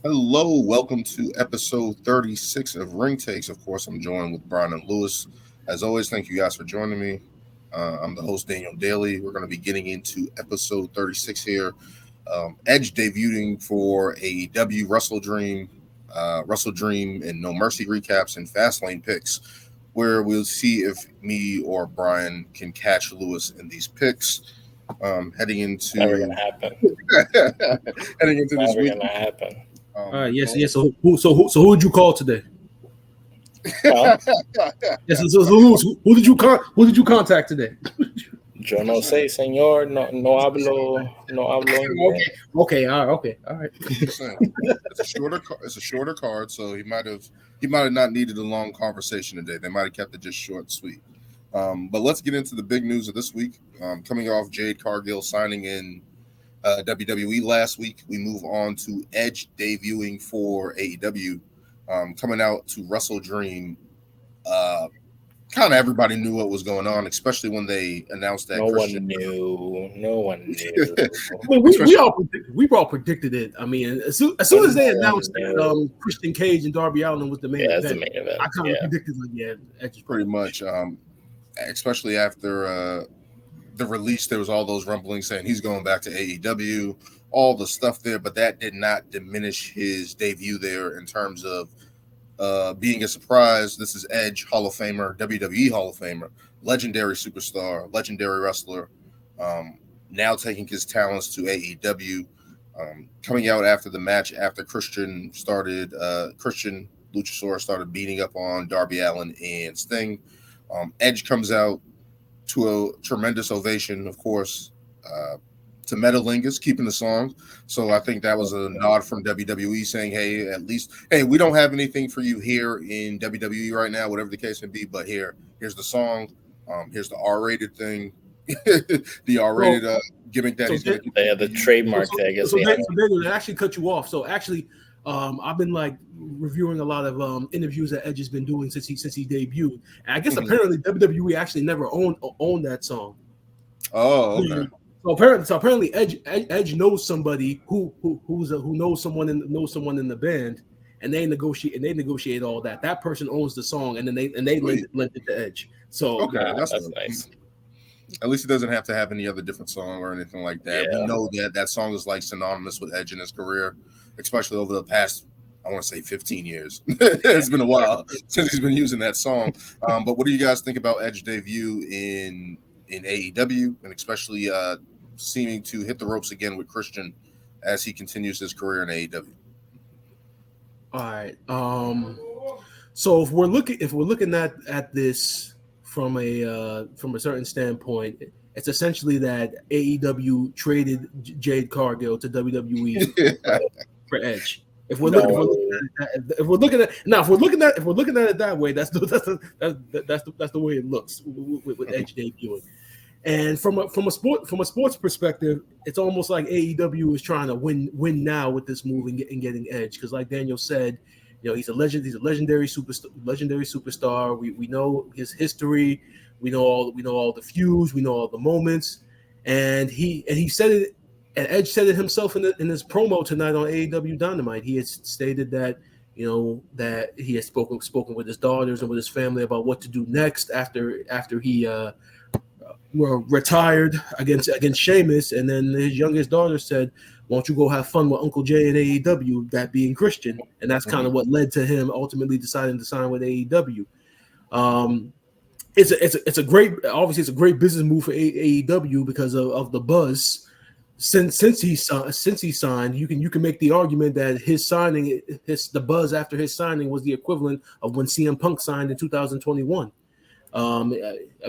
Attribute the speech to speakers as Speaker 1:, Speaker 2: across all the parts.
Speaker 1: Hello, welcome to episode 36 of Ring Takes. Of course, I'm joined with Brian and Lewis. As always, thank you guys for joining me. I'm the host, Daniel Daly. We're going to be getting into episode 36 here. Edge debuting for AEW Wrestledream, and No Mercy recaps and Fastlane picks, where we'll see if me or Brian can catch Lewis in these picks. Heading into
Speaker 2: Never gonna happen.
Speaker 1: heading into this
Speaker 2: Never
Speaker 1: week.
Speaker 2: gonna happen.
Speaker 3: All right, yes. So who did you call today?
Speaker 2: Well,
Speaker 3: Yes. Who did you contact today?
Speaker 2: yo no sé, señor. No hablo inglés.
Speaker 3: Okay. All right.
Speaker 1: It's a shorter card, so he might have not needed a long conversation today. They might have kept it just short and sweet. But let's get into the big news of this week. Coming off Jade Cargill signing in WWE last week, we move on to Edge debuting for AEW, coming out to Wrestledream. Kind of everybody knew what was going on, especially when they announced that.
Speaker 2: No
Speaker 1: Christian.
Speaker 2: one knew.
Speaker 3: We all predicted it. I mean, as soon as they announced that Christian Cage and Darby Allin was the main
Speaker 2: That's the
Speaker 3: event,
Speaker 2: main event.
Speaker 3: I kind of predicted Edge is
Speaker 1: Pretty much. Especially after the release, there was all those rumblings saying he's going back to AEW, all the stuff there, but that did not diminish his debut there in terms of being a surprise. This is Edge, Hall of Famer, WWE Hall of Famer, legendary superstar, legendary wrestler, now taking his talents to AEW, coming out after the match after Christian Luchasaurus started beating up on Darby Allin and Sting. Edge comes out to a tremendous ovation, of course, to Metalingus keeping the song. So I think that was a nod from WWE saying, hey, we don't have anything for you here in WWE right now, whatever the case may be, but here's the song. Here's the R-rated thing, the R-rated gimmick that he's going to do.
Speaker 2: They have the trademark there, I guess.
Speaker 3: So they actually cut you off. So actually, I've been reviewing a lot of interviews that Edge has been doing since he debuted. And I guess apparently WWE actually never owned that song.
Speaker 1: Oh, okay.
Speaker 3: So apparently Edge knows somebody who knows someone in the band, and they negotiate all that. That person owns the song, and then they lent it to Edge. So
Speaker 1: okay, that's
Speaker 2: nice.
Speaker 1: At least he doesn't have to have any other different song or anything like that.
Speaker 2: Yeah.
Speaker 1: We know that song is synonymous with Edge in his career, especially over the past, I want to say 15 years. It's been a while since he's been using that song. But what do you guys think about Edge debut in AEW, and especially seeming to hit the ropes again with Christian as he continues his career in AEW?
Speaker 3: All right. So if we're looking at this from a certain standpoint, it's essentially that AEW traded Jade Cargill to WWE for Edge. If we're looking at it that way, that's the way it looks with Edge debuting. And from a sports perspective, it's almost like AEW is trying to win now with this move and getting Edge, because like Daniel said, he's a legendary superstar. We know his history, we know all the feuds, we know all the moments, and he said it, and Edge said it himself in his promo tonight on AEW Dynamite. He has stated that that he has spoken with his daughters and with his family about what to do next after he retired against Sheamus, and then his youngest daughter said, "Won't you go have fun with Uncle Jay at AEW?" That being Christian, and that's kind of what led to him ultimately deciding to sign with AEW. It's a great business move for AEW because of the buzz since he signed. You can make the argument that the buzz after his signing was the equivalent of when CM Punk signed in 2021. I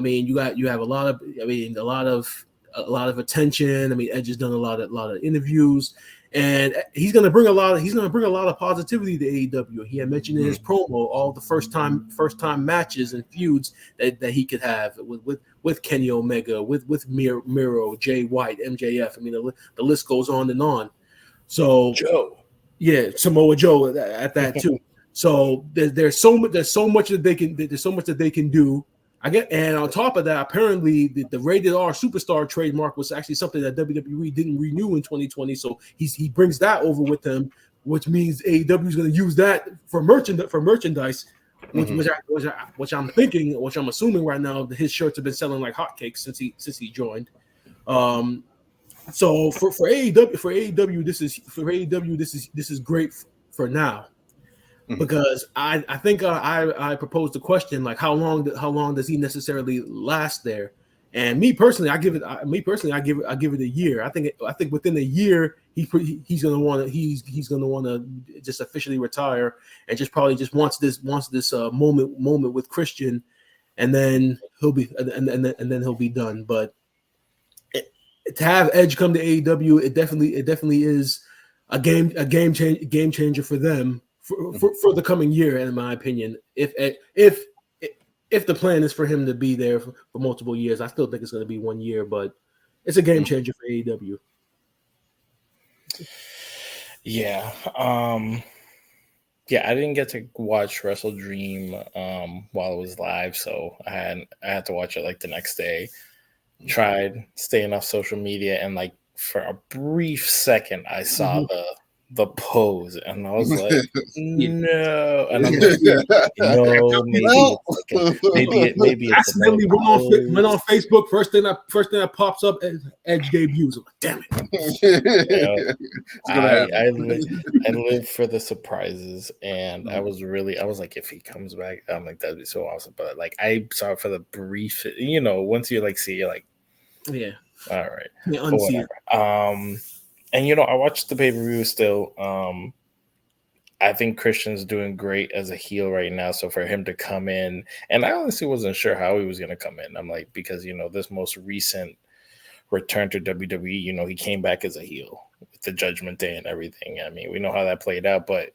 Speaker 3: mean, you have a lot of attention. I mean, Edge has done a lot of interviews, and he's going to bring a lot of positivity to AEW. He had mentioned in his promo all the first time matches and feuds that he could have with Kenny Omega, with Miro, Jay White, MJF. I mean, the list goes on and on. So Samoa Joe at that too. So there's so much that they can do. And on top of that, apparently the rated R superstar trademark was actually something that WWE didn't renew in 2020. So he brings that over with him which means AEW is going to use that for merchandise, which I'm assuming right now that his shirts have been selling like hotcakes since he joined. So for AEW, this is great for now. Because I think I proposed the question like how long does he necessarily last there? And me personally, I give it a year. I think within a year he's gonna want to just officially retire and just wants this moment with Christian, and then he'll be done. But to have Edge come to AEW, it definitely is a game changer for them. For the coming year, in my opinion, if the plan is for him to be there for multiple years, I still think it's going to be 1 year, but it's a game changer for AEW.
Speaker 2: Yeah, I didn't get to watch Wrestledream while it was live, so I had to watch it like the next day. Tried staying off social media, and like for a brief second, I saw the pose, and I was like, no, and I'm like, no, maybe it's
Speaker 3: accidentally went on Facebook. First thing that pops up, Edge debuts. I'm like, damn
Speaker 2: it. I live for the surprises, and I was like, if he comes back, I'm like, that'd be so awesome. But like, I saw it for the brief, once you like see, you're like,
Speaker 3: yeah,
Speaker 2: all right, whatever. And I watched the pay-per-view still. I think Christian's doing great as a heel right now. So for him to come in, and I honestly wasn't sure how he was going to come in. I'm like, because this most recent return to WWE, he came back as a heel with the Judgment Day and everything. I mean, we know how that played out, but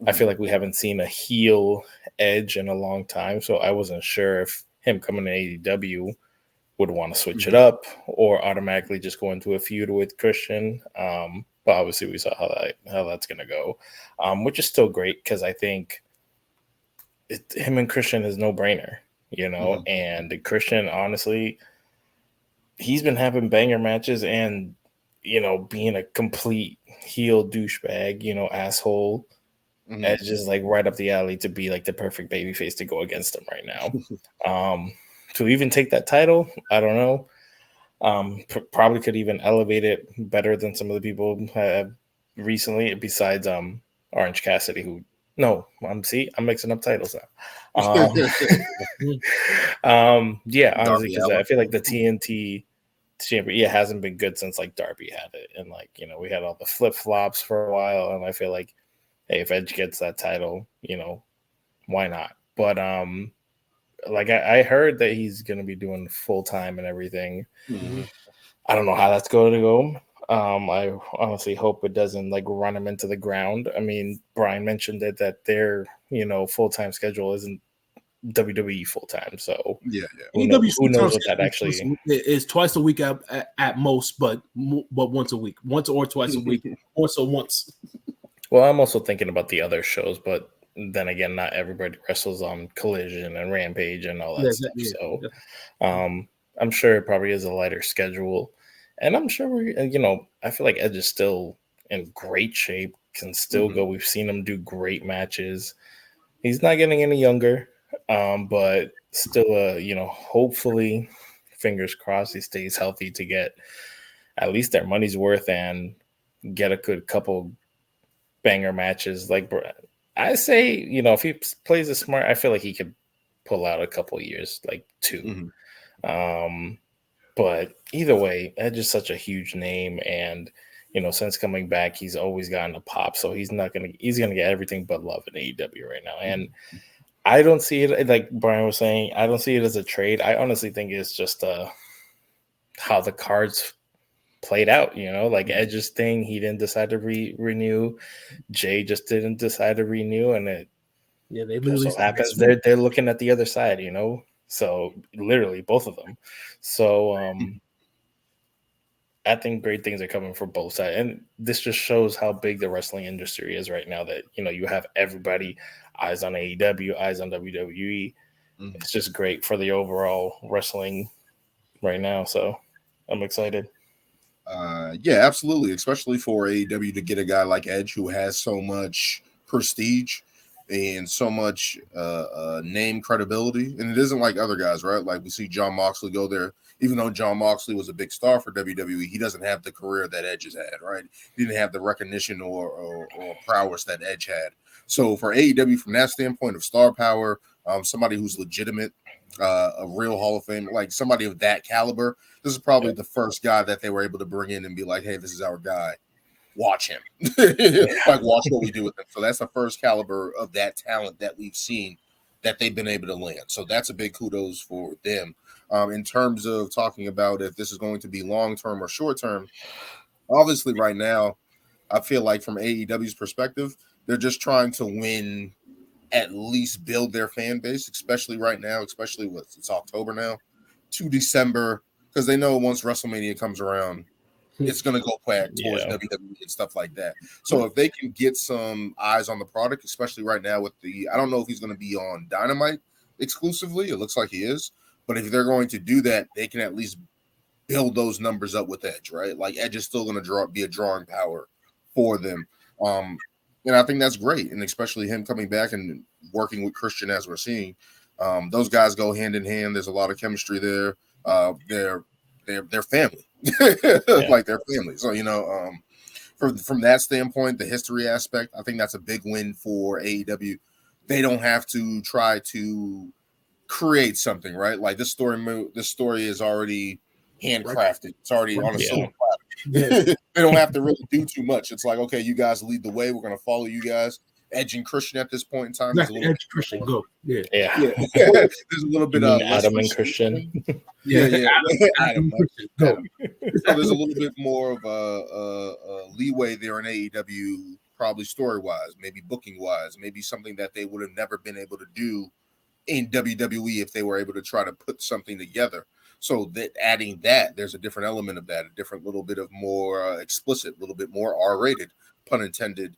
Speaker 2: I feel like we haven't seen a heel Edge in a long time. So I wasn't sure if him coming to AEW would want to switch it up or automatically just go into a feud with Christian. But obviously we saw how that's going to go, which is still great because I think him and Christian is no brainer, and Christian, honestly, he's been having banger matches and, being a complete heel douchebag, asshole. It's just like right up the alley to be like the perfect babyface to go against him right now. To even take that title, I don't know. Probably could even elevate it better than some of the people have recently, besides Orange Cassidy, I'm mixing up titles now. Honestly, because I feel like the TNT champion hasn't been good since like Darby had it, and like we had all the flip-flops for a while, and I feel like, hey, if Edge gets that title, why not? But like I heard that he's going to be doing full time and everything. I don't know how that's going to go. I honestly hope it doesn't like run him into the ground. I mean, Brian mentioned it that their full time schedule isn't WWE full time, so who knows what that actually
Speaker 3: is. Twice a week at most, but once a week, once or twice a week, or so once.
Speaker 2: Well, I'm also thinking about the other shows, but then again, not everybody wrestles on Collision and Rampage and all that stuff. So I'm sure it probably is a lighter schedule. And I'm sure I feel like Edge is still in great shape, can still go. We've seen him do great matches. He's not getting any younger, but still, hopefully, fingers crossed, he stays healthy to get at least their money's worth and get a good couple banger matches. Like I say, if he plays it smart, I feel like he could pull out a couple years, like 2. But either way, Edge is such a huge name, and since coming back, he's always gotten a pop. So he's gonna get everything but love in AEW right now. And I don't see it, like Brian was saying, I don't see it as a trade. I honestly think it's just how the cards played out, like Edge's thing. He didn't decide to renew. Jay just didn't decide to renew, and it
Speaker 3: they literally
Speaker 2: happens they're looking at the other side, so literally both of them. So I think great things are coming for both sides, and this just shows how big the wrestling industry is right now, that you have everybody eyes on AEW, eyes on WWE. It's just great for the overall wrestling right now, so I'm excited.
Speaker 1: Yeah, absolutely. Especially for AEW to get a guy like Edge who has so much prestige and so much name credibility. And it isn't like other guys, right? Like we see John Moxley go there. Even though John Moxley was a big star for WWE, he doesn't have the career that Edge has had, right? He didn't have the recognition or prowess that Edge had. So for AEW, from that standpoint of star power, somebody who's legitimate, a real Hall of Fame, like somebody of that caliber, this is probably the first guy that they were able to bring in and be like, hey, this is our guy. Watch him. Like, watch what we do with him. So that's the first caliber of that talent that we've seen that they've been able to land. So that's a big kudos for them. In terms of talking about if this is going to be long-term or short-term, obviously right now, I feel like from AEW's perspective, they're just trying to win, at least build their fan base, especially right now, especially it's October now, to December, because they know once WrestleMania comes around, it's going to go back towards WWE and stuff like that. So if they can get some eyes on the product, especially right now with I don't know if he's going to be on Dynamite exclusively. It looks like he is. But if they're going to do that, they can at least build those numbers up with Edge, right? Like Edge is still going to be a drawing power for them. And I think that's great. And especially him coming back and working with Christian as we're seeing. Those guys go hand in hand. There's a lot of chemistry there. They're family. Like they're family. So, from that standpoint, the history aspect, I think that's a big win for AEW. They don't have to try to create something, right? Like this story is already handcrafted. It's already on a silver platter. They don't have to really do too much. It's like, okay, you guys lead the way. We're going to follow you guys. Edge and Christian at this point in time.
Speaker 3: Edge Christian, go. Yeah.
Speaker 1: There's a little bit of
Speaker 2: Adam and Christian.
Speaker 1: Adam. So there's a little bit more of a leeway there in AEW, probably story-wise, maybe booking-wise, maybe something that they would have never been able to do in WWE if they were able to try to put something together. So that adding that, there's a different element of that, a different little bit of more explicit, a little bit more R-rated, pun intended,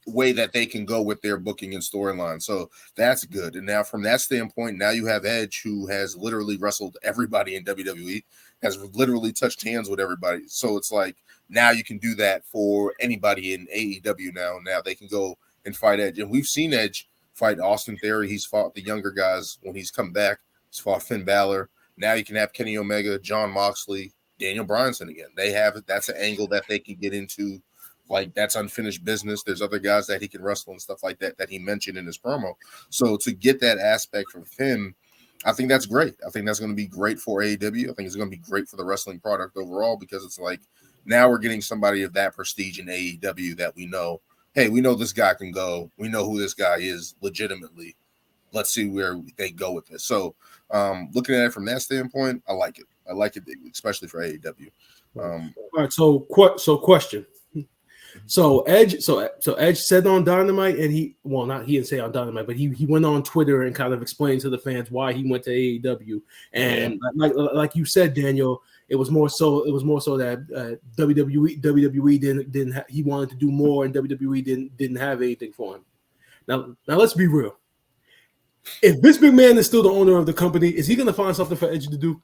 Speaker 1: way that they can go with their booking and storyline. So that's good. And now from that standpoint, now you have Edge, who has literally wrestled everybody in WWE, has literally touched hands with everybody. So it's like now you can do that for anybody in AEW now. Now they can go and fight Edge. And we've seen Edge fight Austin Theory. He's fought the younger guys when he's come back. He's fought Finn Balor. Now you can have Kenny Omega, John Moxley, Daniel Bryanson again. They have it. That's an angle that they can get into. Like, that's unfinished business. There's other guys that he can wrestle and stuff like that he mentioned in his promo. So to get that aspect from him, I think that's great. I think that's going to be great for AEW. I think it's going to be great for the wrestling product overall, because it's like now we're getting somebody of that prestige in AEW that we know, hey, we know this guy can go. We know who this guy is legitimately. Let's see where they go with this. So looking at it from that standpoint, I like it. I like it, especially for AEW.
Speaker 3: All right. So question. So Edge said on Dynamite, and he didn't say on Dynamite, but he went on Twitter and kind of explained to the fans why he went to AEW. And like you said, Daniel, it was more so that WWE he wanted to do more, and WWE didn't have anything for him. Now let's be real. If Vince McMahon is still the owner of the company, is he going to find something for Edge to do?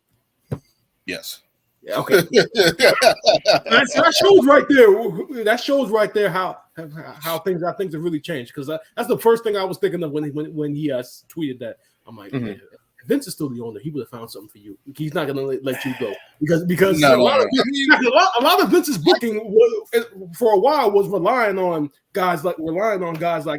Speaker 1: Yes.
Speaker 3: Yeah, okay. that shows right there. That shows right there how things have really changed, because that's the first thing I was thinking of when he tweeted that. I'm like, man, if Vince is still the owner, he would have found something for you. He's not going to let you go because a lot of Vince's booking for a while was relying on guys like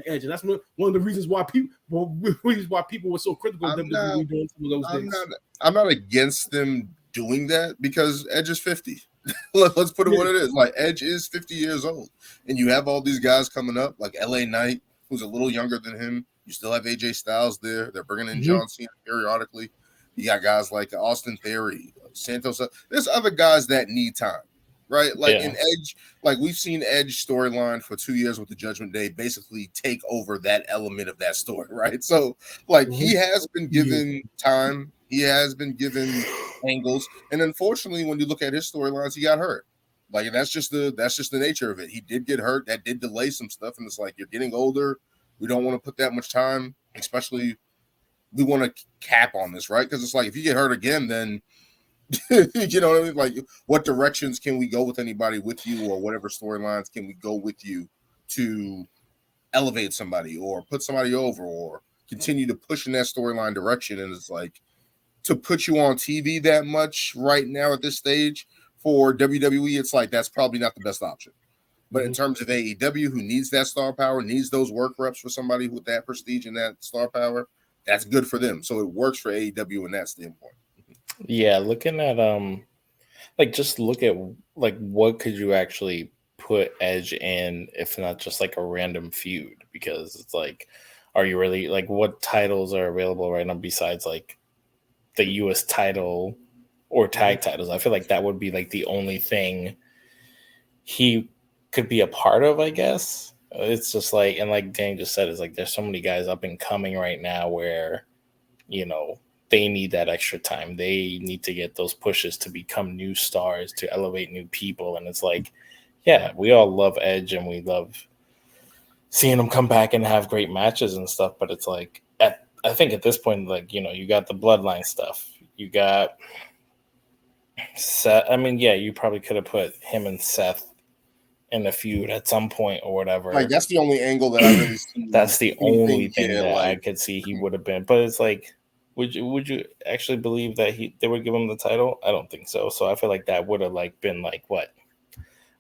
Speaker 3: Edge, and that's one of the reasons why people were so critical of WWE doing some of those things.
Speaker 1: I'm not against them doing that, because Edge is 50. Let's put it what it is. Like, Edge is 50 years old, and you have all these guys coming up, like LA Knight, who's a little younger than him. You still have AJ Styles there. They're bringing in John Cena periodically. You got guys like Austin Theory, Santos. There's other guys that need time, right? Like in Edge, like we've seen Edge storyline for 2 years with the Judgment Day basically take over that element of that story, right? So like he has been given time. He has been given angles, and unfortunately, when you look at his storylines, he got hurt. Like, and that's just the nature of it. He did get hurt. That did delay some stuff, and it's like, you're getting older. We don't want to put that much time, especially we want to cap on this, right? Because it's like, if you get hurt again, then You know what I mean? Like, what directions can we go with anybody with you, or whatever storylines can we go with you to elevate somebody or put somebody over or continue to push in that storyline direction? And it's like, to put you on TV that much right now at this stage for WWE, it's like that's probably not the best option. But in terms of AEW, who needs that star power, needs those work reps for somebody with that prestige and that star power, that's good for them. So it works for AEW in that standpoint.
Speaker 2: Yeah, looking at like just look at like what could you actually put Edge in if not just like a random feud? Because it's like, are you really like what titles are available right now besides like the US title or tag titles? I feel like that would be like the only thing he could be a part of, I guess. It's just like, and like Dan just said, it's like there's so many guys up and coming right now where, you know, they need that extra time. They need to get those pushes to become new stars, to elevate new people. And it's like, yeah, we all love Edge and we love seeing him come back and have great matches and stuff. But it's like, I think at this point, like, you know, you got the bloodline stuff. You got Seth. I mean, yeah, you probably could have put him and Seth in a feud at some point or whatever.
Speaker 1: Like, that's the only angle that I really see.
Speaker 2: That's the only thing that I could see he would have been. But it's like, would you actually believe that they would give him the title? I don't think so. So I feel like that would have like been like what,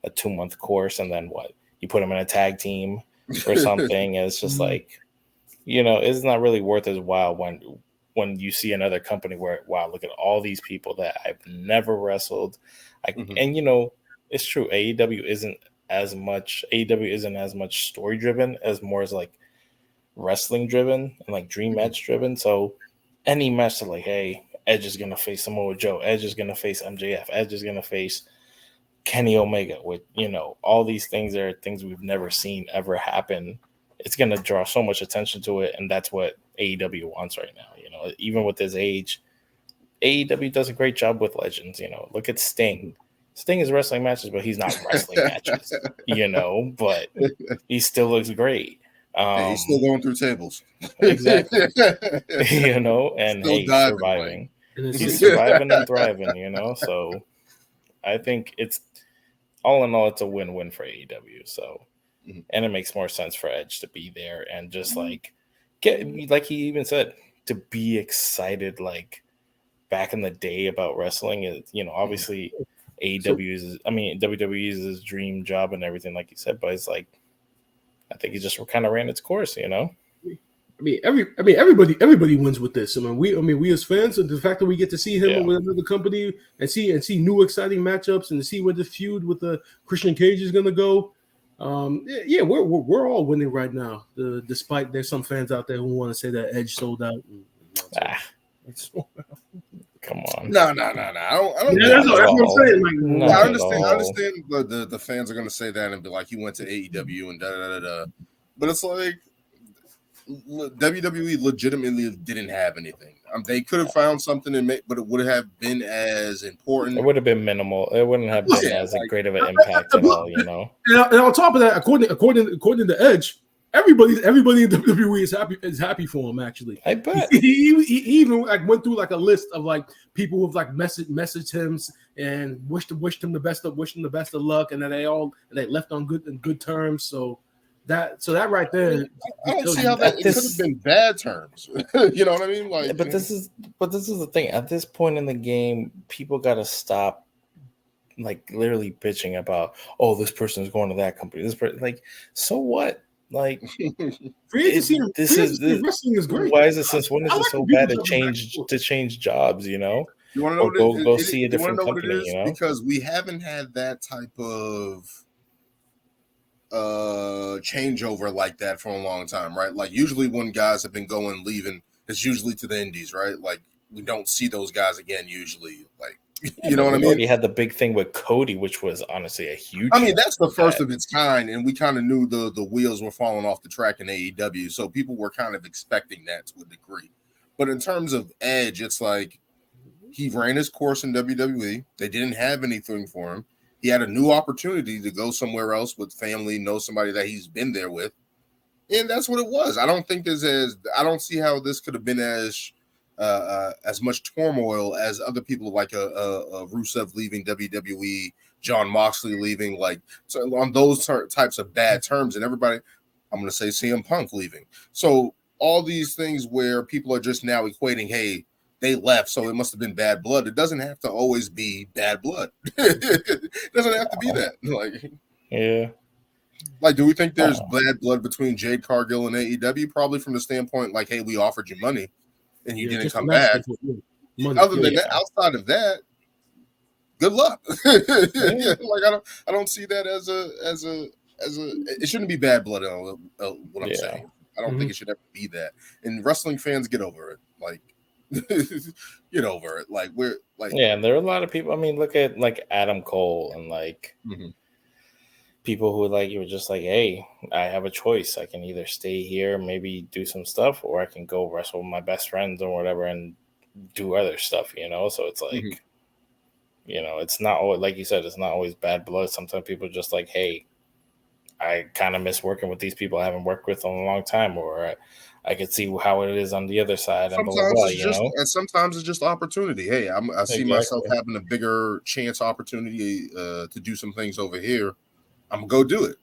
Speaker 2: a 2-month course, and then what, you put him in a tag team or something. And it's just like, you know, it's not really worth his while when you see another company where, wow, look at all these people that I've never wrestled. And you know, it's true. AEW isn't as much story driven as more as like wrestling driven and like dream match driven. So any match to like, hey, Edge is gonna face Samoa Joe, Edge is gonna face MJF, Edge is gonna face Kenny Omega, with, you know, all these things are things we've never seen ever happen. It's gonna draw so much attention to it, and that's what AEW wants right now. You know, even with his age, AEW does a great job with legends. You know, look at Sting. Sting is wrestling matches, but he's not wrestling matches, you know, but he still looks great.
Speaker 1: He's still going through tables.
Speaker 2: Exactly. You know, and still he's surviving. He's surviving and thriving, you know. So I think it's all in all, it's a win-win for AEW. So, and it makes more sense for Edge to be there and just like get, like he even said, to be excited like back in the day about wrestling. Is, you know, obviously WWE is his dream job and everything, like you said, but it's like, I think he just kind of ran its course, you know.
Speaker 3: Everybody wins with this. We as fans, and the fact that we get to see him with another company and see new exciting matchups and to see where the feud with the Christian Cage is going to go. We're all winning right now. Despite there's some fans out there who want to say that Edge sold out.
Speaker 2: Come on.
Speaker 1: No. I don't.
Speaker 3: Yeah, that's what I'm saying. Like,
Speaker 1: I understand. The fans are going to say that and be like, "You went to AEW and da da da da," but it's like WWE legitimately didn't have anything. They could have found something but it would have been as important.
Speaker 2: It would have been minimal. It wouldn't have been as great of an impact at all, you know.
Speaker 3: And on top of that, according to Edge, everybody in WWE is happy for him. Actually,
Speaker 2: I bet
Speaker 3: he even like went through like a list of like people who've like messaged him and wished him the best of luck, and that they left on good terms. So that right there,
Speaker 1: I don't see how that it could have been bad terms. You know what I mean? Like,
Speaker 2: but this is the thing. At this point in the game, people got to stop like literally bitching about, oh, this person is going to that company. This person, like, so what? Like, wrestling is great. Why is it since when is it so bad to change jobs? You know,
Speaker 1: you want to know
Speaker 2: go see a different company. You know,
Speaker 1: because we haven't had that type of changeover like that for a long time, right? Like usually when guys have been leaving, it's usually to the indies, right? Like we don't see those guys again usually. Like, you know what I mean?
Speaker 2: We had the big thing with Cody, which was honestly a huge.
Speaker 1: I mean, that's the first of its kind, and we kind of knew the wheels were falling off the track in AEW, so people were kind of expecting that to a degree. But in terms of Edge, it's like he ran his course in WWE. They didn't have anything for him. He had a new opportunity to go somewhere else with family, know somebody that he's been there with, and that's what it was. I don't think I don't see how this could have been as as much turmoil as other people like Rusev leaving WWE, John Moxley leaving, like so on those types of bad terms, and everybody, I'm going to say CM Punk leaving. So all these things where people are just now equating, hey, they left, so it must have been bad blood. It doesn't have to always be bad blood. It doesn't have to be that. Like,
Speaker 2: yeah.
Speaker 1: Like, do we think there's bad blood between Jade Cargill and AEW? Probably from the standpoint, like, hey, we offered you money and you didn't come back. Other than that, outside of that, good luck. Like, I don't see that as a. It shouldn't be bad blood. What I'm saying, I don't think it should ever be that. And wrestling fans, get over it. Like, get over it. Like, we're like,
Speaker 2: yeah. And there are a lot of people. I mean, look at like Adam Cole and like. People who like you were just like, hey, I have a choice. I can either stay here, maybe do some stuff, or I can go wrestle with my best friends or whatever and do other stuff, you know? So it's like, you know, it's not always, like you said, it's not always bad blood. Sometimes people are just like, hey, I kind of miss working with these people I haven't worked with in a long time, or I could see how it is on the other side. And
Speaker 1: sometimes
Speaker 2: blah, blah, blah,
Speaker 1: it's just, and sometimes it's just opportunity. Hey, I see myself having a bigger chance opportunity to do some things over here. I'm gonna go do it.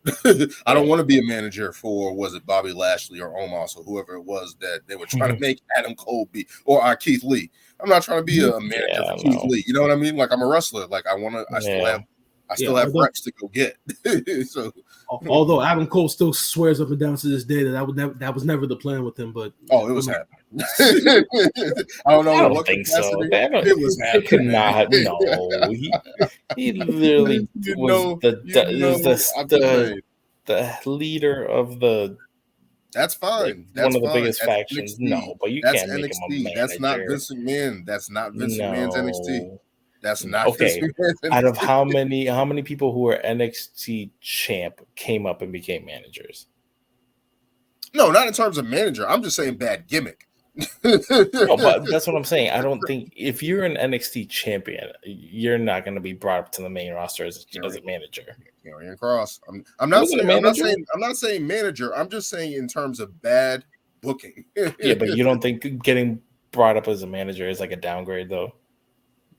Speaker 1: I don't want to be a manager for, was it Bobby Lashley or Omos or whoever it was that they were trying to make Adam Cole be, or Keith Lee. I'm not trying to be a manager for Keith Lee. You know what I mean? Like, I'm a wrestler. Like, I still have reps to go get. So,
Speaker 3: although Adam Cole still swears up and down to this day that was never the plan with him, but
Speaker 1: it was happening. I don't know.
Speaker 2: I don't think so. It was happening. It could not. No, he literally was the leader of the.
Speaker 1: That's fine.
Speaker 2: Like, one of the biggest factions. NXT. No, but you can't make him a manager.
Speaker 1: That's not Vince McMahon. That's not Vince McMahon's NXT. That's not
Speaker 2: okay. Out of how many people who were NXT champ came up and became managers?
Speaker 1: No, not in terms of manager. I'm just saying bad gimmick.
Speaker 2: No, but that's what I'm saying. I don't think if you're an NXT champion, you're not going to be brought up to the main roster as a manager.
Speaker 1: Karrion Kross. I'm not saying manager. I'm just saying in terms of bad booking.
Speaker 2: Yeah, but you don't think getting brought up as a manager is like a downgrade, though?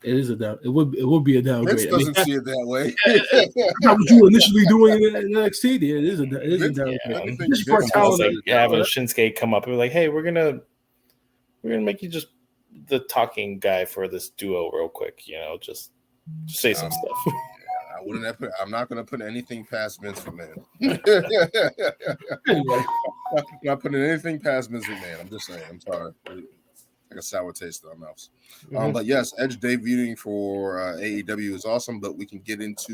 Speaker 3: It is a down. It would be a downgrade.
Speaker 1: Vince doesn't see it that way.
Speaker 3: How was you initially doing it in NXT? It is a downgrade.
Speaker 2: Having Shinsuke come up and be like, "Hey, we're gonna make you just the talking guy for this duo real quick. You know, just say some stuff."
Speaker 1: I wouldn't have I'm not going to put anything past Vince McMahon. I'm not putting anything past Vince McMahon. I'm just saying. I'm sorry. Like a sour taste in our mouths. But yes, Edge debuting for AEW is awesome, but we can get into